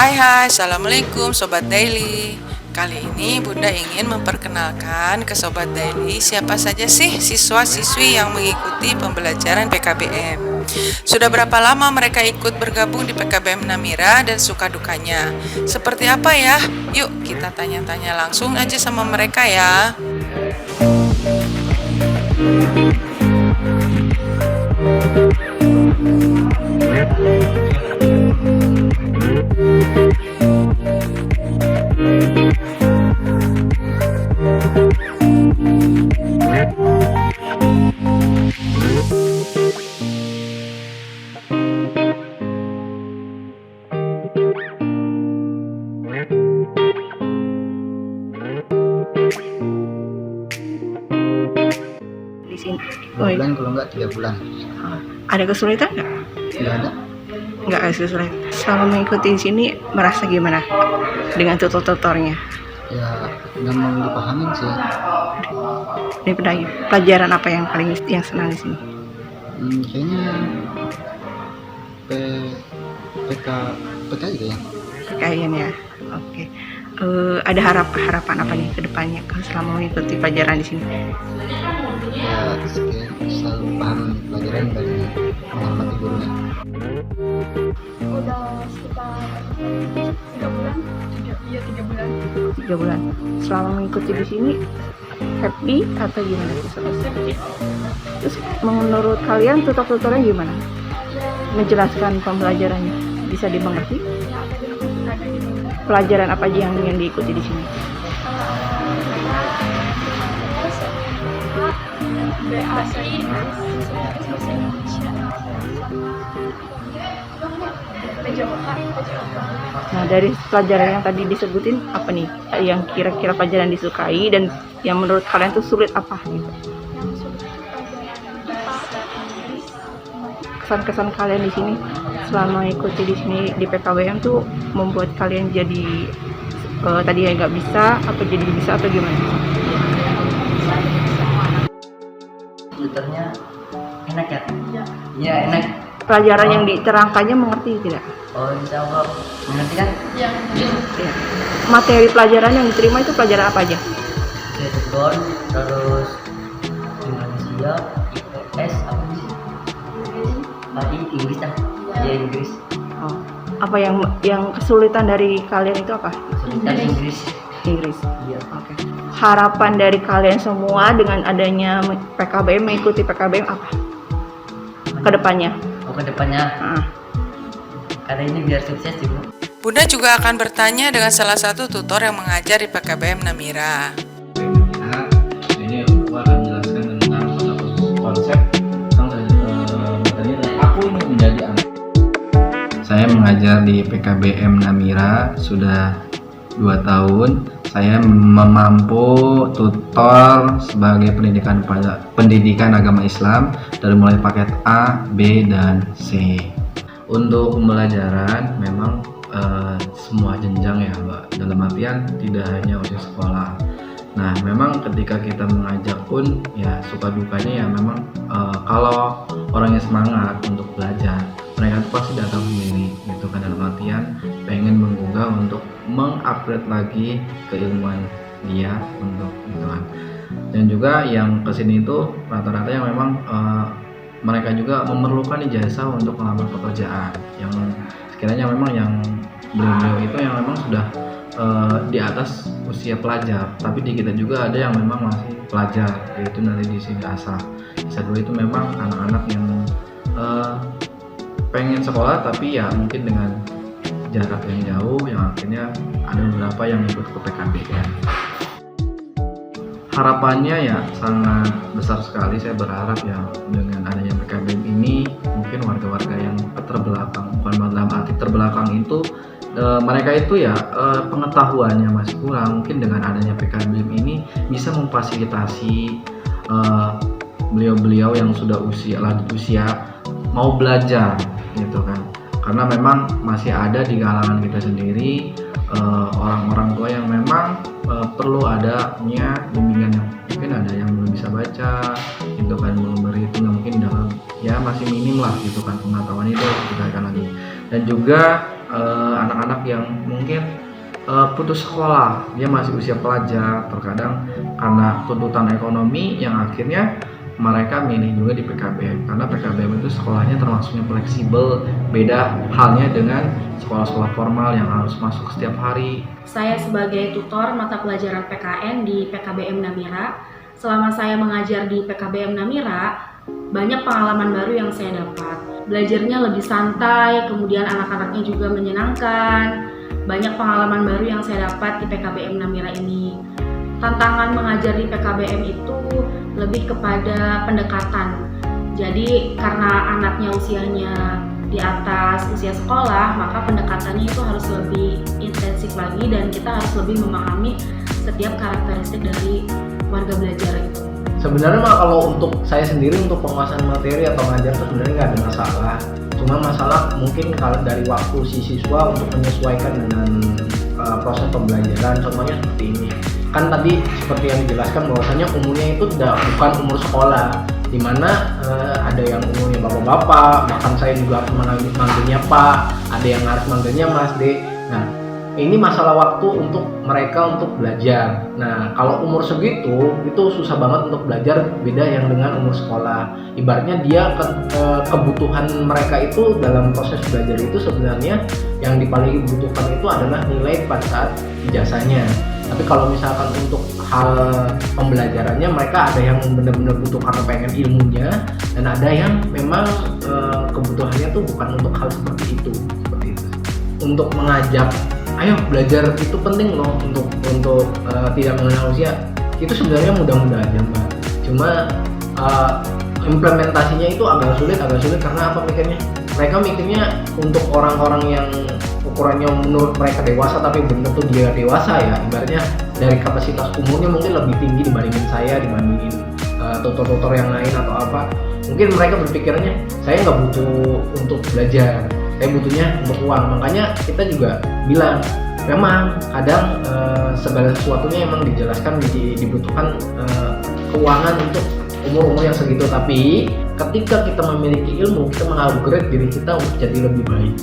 Hai, Assalamualaikum Sobat Daily. Kali ini Bunda ingin memperkenalkan ke Sobat Daily siapa saja sih siswa-siswi yang mengikuti pembelajaran PKBM. Sudah berapa lama mereka ikut bergabung di PKBM Namira dan suka dukanya. Seperti apa ya? Yuk kita tanya-tanya langsung aja sama mereka ya. Di sini. 2 bulan kalau enggak 3 bulan. Ada kesulitan nggak? Enggak ada. Nggak ada kesulitan. Selama mengikuti di sini merasa gimana dengan tutor-tutornya? Ya gampang dipahamin sih. Ini pelajaran apa yang paling senang di sini? Kayaknya P, PK PK gitu ya. PKN ya. Oke. Ada harapan apa nih ke depannya selama mengikuti pelajaran di sini? Ya selalu paham pelajaran dan menghormati gurunya. Udah sekitar 3 bulan. 3 bulan. Selama mengikuti di sini happy atau gimana? Terus menurut kalian tutor-tutornya gimana? Menjelaskan pembelajarannya bisa dimengerti? Pelajaran apa aja yang diikuti di sini? BAI, bahasa Indonesia, Nah, dari pelajaran yang tadi disebutin apa nih yang kira-kira pelajaran disukai dan yang menurut kalian tuh sulit apa gitu? Kesan-kesan kalian di sini selama ikuti di sini di PKBM tuh membuat kalian jadi tadi ya nggak bisa apa jadi bisa atau gimana? Tutornya enak ya? Iya enak. Pelajaran yang diterangkannya mengerti tidak? Oh insya Allah mengerti kan? Ya. Materi pelajaran yang diterima itu pelajaran apa aja? Jargon, terus Indonesia, IPS, apa sih? Tadi Inggris kan? Ya Inggris. Oh. Apa yang kesulitan dari kalian itu apa? Kesulitan Inggris. Inggris. Iya. Oke. Harapan dari kalian semua dengan adanya PKBM mengikuti PKBM apa? Kedepannya? Oh kedepannya. Karena ini biar sukses sih Bu. Bunda juga akan bertanya dengan salah satu tutor yang mengajar di PKBM Namira. Ini aku akan menjelaskan tentang konsep tentang materi aku ingin menjadi anak. Saya mengajar di PKBM Namira sudah 2 tahun. Saya memampu tutor sebagai pendidikan agama Islam dari mulai paket A, B, dan C. Untuk pembelajaran memang semua jenjang ya Mbak, dalam artian tidak hanya usia sekolah. Nah memang ketika kita mengajak pun ya suka dukanya ya memang kalau orangnya semangat untuk belajar mereka tuh pasti datang sendiri gitu kan, dalam artian pengen menggugah untuk mengupgrade lagi keilmuan dia untuk gitu kan. Dan juga yang kesini itu rata-rata yang memang mereka juga memerlukan ijazah untuk melamar pekerjaan yang sekiranya memang yang beliau itu yang memang sudah di atas usia pelajar, tapi di kita juga ada yang memang masih pelajar, yaitu nanti di sini asal. Bisa dua itu memang anak-anak yang pengen sekolah tapi ya mungkin dengan jarak yang jauh, yang akhirnya ada beberapa yang ikut ke PKBM. Harapannya ya sangat besar sekali. Saya berharap ya dengan adanya PKBM ini mungkin warga-warga yang terbelakang, bukan dalam arti terbelakang itu mereka itu ya pengetahuannya masih kurang, mungkin dengan adanya PKBM ini bisa memfasilitasi beliau-beliau yang sudah lanjut usia mau belajar gitu kan, karena memang masih ada di kalangan kita sendiri orang-orang tua yang memang perlu adanya bimbingan, yang mungkin ada yang belum bisa baca gitu kan, belum berhitung, mungkin dalam ya masih minim lah gitu kan pengetahuan itu kita akan lagi. Dan juga anak-anak yang mungkin putus sekolah, dia masih usia pelajar, terkadang karena tuntutan ekonomi yang akhirnya mereka milih juga di PKBM, karena PKBM itu sekolahnya termasuknya fleksibel, beda halnya dengan sekolah-sekolah formal yang harus masuk setiap hari. Saya sebagai tutor mata pelajaran PKN di PKBM Namira. Selama saya mengajar di PKBM Namira, banyak pengalaman baru yang saya dapat. Belajarnya lebih santai, kemudian anak-anaknya juga menyenangkan. Banyak pengalaman baru yang saya dapat di PKBM Namira ini. Tantangan mengajar di PKBM itu lebih kepada pendekatan. Jadi karena anaknya usianya di atas usia sekolah, maka pendekatannya itu harus lebih intensif lagi dan kita harus lebih memahami setiap karakteristik dari warga belajar itu. Sebenarnya mah kalau untuk saya sendiri untuk penguasaan materi atau ngajar itu sebenarnya nggak ada masalah. Cuma masalah mungkin kalau dari waktu si siswa untuk menyesuaikan dengan proses pembelajaran. Contohnya seperti ini. Kan tadi seperti yang dijelaskan bahwasanya umurnya itu bukan umur sekolah, di mana ada yang umurnya bapak-bapak, bahkan saya juga harus manggilnya Pak, ada yang harus manggilnya Mas D. Nah, ini masalah waktu untuk mereka untuk belajar. Nah, kalau umur segitu itu susah banget untuk belajar, beda yang dengan umur sekolah. Ibaratnya dia kebutuhan mereka itu dalam proses belajar itu sebenarnya yang paling dibutuhkan itu adalah nilai pada saat ijazahnya. Tapi kalau misalkan untuk hal pembelajarannya, mereka ada yang benar-benar butuh karena pengen ilmunya, dan ada yang memang kebutuhannya tuh bukan untuk hal seperti itu. Untuk mengajak, ayo belajar itu penting loh untuk tidak mengenal usia. Itu sebenarnya mudah-mudah aja Mbak. Cuma implementasinya itu agak sulit karena apa mikirnya? Mereka mikirnya untuk orang-orang yang ukurannya menurut mereka dewasa tapi belum tentu dia dewasa ya, ibaratnya dari kapasitas umurnya mungkin lebih tinggi dibandingin tutor-tutor yang lain atau apa. Mungkin mereka berpikirnya saya nggak butuh untuk belajar, saya butuhnya untuk uang. Makanya kita juga bilang memang kadang segala sesuatunya emang dijelaskan dibutuhkan keuangan untuk umur-umur yang segitu, tapi ketika kita memiliki ilmu, kita mengupgrade diri kita untuk jadi lebih baik.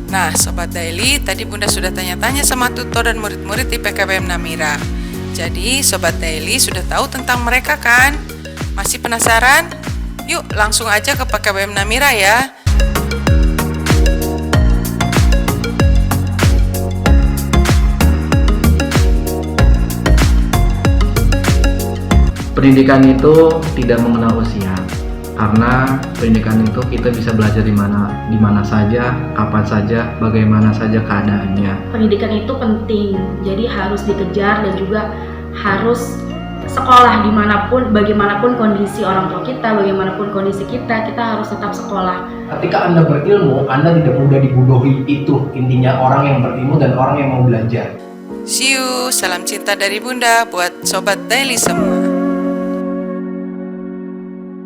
Nah, Sobat Daily, tadi Bunda sudah tanya-tanya sama tutor dan murid-murid di PKBM Namira. Jadi, Sobat Daily sudah tahu tentang mereka kan? Masih penasaran? Yuk, langsung aja ke PKBM Namira ya. Pendidikan itu tidak mengenal usia, karena pendidikan itu kita bisa belajar di mana saja, kapan saja, bagaimana saja keadaannya. Pendidikan itu penting, jadi harus dikejar dan juga harus sekolah dimanapun, bagaimanapun kondisi orang tua kita, bagaimanapun kondisi kita harus tetap sekolah. Ketika Anda berilmu, Anda tidak mudah dibodohi, itu intinya orang yang berilmu dan orang yang mau belajar. See you, salam cinta dari Bunda buat Sobat Daily semua.